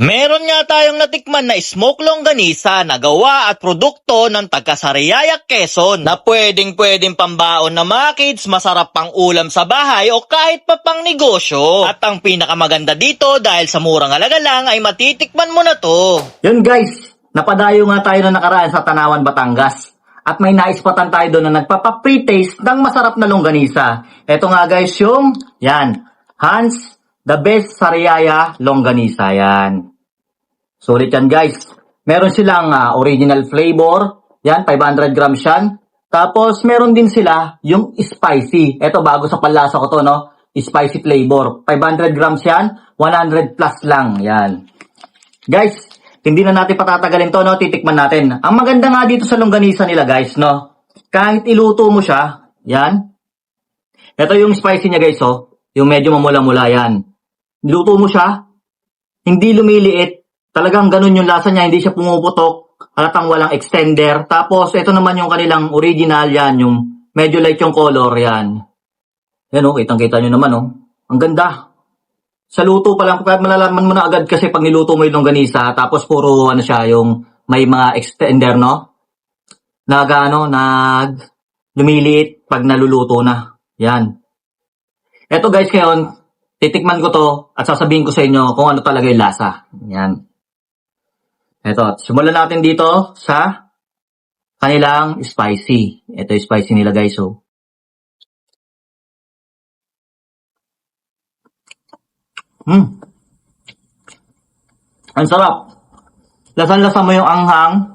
Meron nga tayong natikman na smoke longganisa na gawa at produkto ng taga-Sariaya, Quezon na pwedeng pambaon na mga kids, masarap pang ulam sa bahay o kahit pa pang negosyo. At ang pinakamaganda dito dahil sa murang halaga lang ay matitikman mo na to. Yun guys, napadayo nga tayo na nakaraan sa Tanawan, Batangas. At may naispatan tayo doon na nagpapa-pre-taste ng masarap na longganisa. Ito nga guys yung, yan, Hans, the best Sariaya longganisa yan. Sulit yan guys. Meron silang original flavor. Yan, 500 grams yan. Tapos meron din sila yung spicy. Ito bago sa panlasa ko to, no? Spicy flavor. 500 grams yan. 100 plus lang. Yan. Guys, hindi na natin patatagalin to, no? Titikman natin. Ang maganda nga dito sa longganisa nila guys, no? Kahit iluto mo siya, yan. Ito yung spicy niya guys, oh. Yung medyo mamula-mula yan. Niluto mo siya, hindi lumiliit. Talagang ganun yung lasa niya, hindi siya pumuputok, halatang walang extender. Tapos, ito naman yung kanilang original, yan, yung medyo light yung color, yan. Yan o, kitang-kita nyo naman o. Ang ganda. Sa luto pa lang, malalaman mo na agad kasi pag niluto mo yung longganisa, tapos puro ano siya, yung may mga extender, no? Lumiliit pag naluluto na. Yan. Ito guys, ngayon, titikman ko to at sasabihin ko sa inyo kung ano talaga yung lasa. Yan. Ito, simulan natin dito sa kanilang spicy. Ito yung spicy nila guys, oh. Ang sarap. Lasan-lasa mo yung anghang.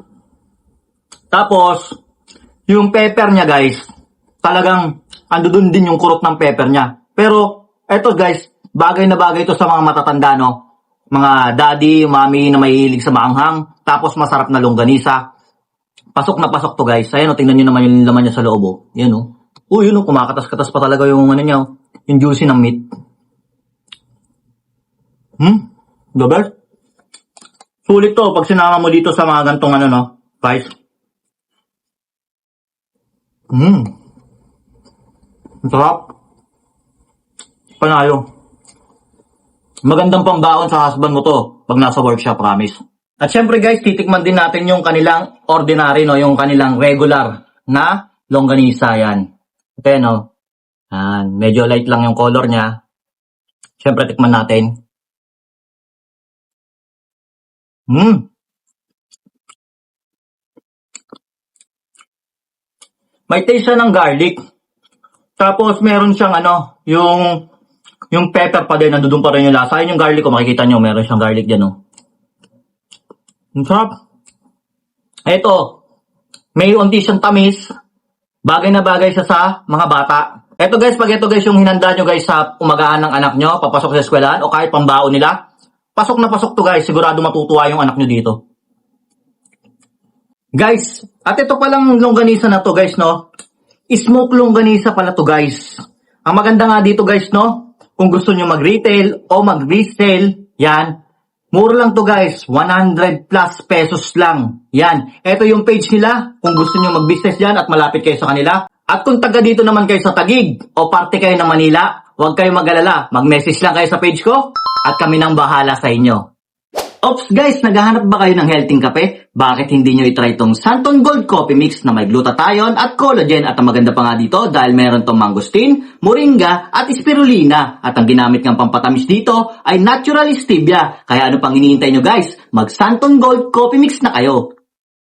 Tapos, yung pepper niya guys, talagang ando dun din yung kurot ng pepper niya. Pero, eto guys, bagay na bagay ito sa mga matatanda, no? Mga daddy, mami na mahilig sa maanghang, tapos masarap na longganisa. Pasok na pasok to guys. Ayan o, tingnan nyo naman yung laman niya sa loob o. Yan o. Yun o, kumakatas-katas pa talaga yung ano niya o. Yung juicy ng meat. The best. Sulit to pag sinama mo dito sa mga gantong ano no, guys. Ang sarap. Panayo. Magandang pambaon sa husband mo to pag nasa workshop, promise. At syempre guys, titikman din natin yung kanilang ordinary, no? Yung kanilang regular na longganisa yan. Ito no? Medyo light lang yung color niya. Syempre tikman natin. May taste siya ng garlic. Tapos meron siyang ano, yung pepper pa din, nandoon pa rin yung lasa. Ayun yung garlic ko, makikita nyo, meron siyang garlic dyan, oh. Ang sarap. Ito, may unti siyang tamis. Bagay na bagay siya sa mga bata. Ito guys, pag ito guys yung hinanda nyo guys sa umagahan ng anak nyo, papasok sa eskwelahan, o kahit pambaon nila, pasok na pasok to guys, sigurado matutuwa yung anak nyo dito. Guys, at ito palang longganisa na to guys, no? Smoke longganisa pala to guys. Ang maganda nga dito guys, no? Kung gusto nyo mag-retail o mag-resell, yan. Mura lang to guys. 100 plus pesos lang. Yan. Ito yung page nila. Kung gusto nyo mag-business yan at malapit kayo sa kanila. At kung taga dito naman kayo sa Taguig o parte kayo ng Manila, huwag kayong mag-alala. Mag-message lang kayo sa page ko at kami nang bahala sa inyo. Ops guys, naghahanap ba kayo ng healthy kape? Bakit hindi nyo itry itong Santon Gold Coffee Mix na may glutathione at collagen at ang maganda pa nga dito dahil meron itong mangosteen, moringa at spirulina at ang ginamit ng pampatamis dito ay natural stevia. Kaya ano pang hinihintay nyo guys? Mag Santon Gold Coffee Mix na kayo.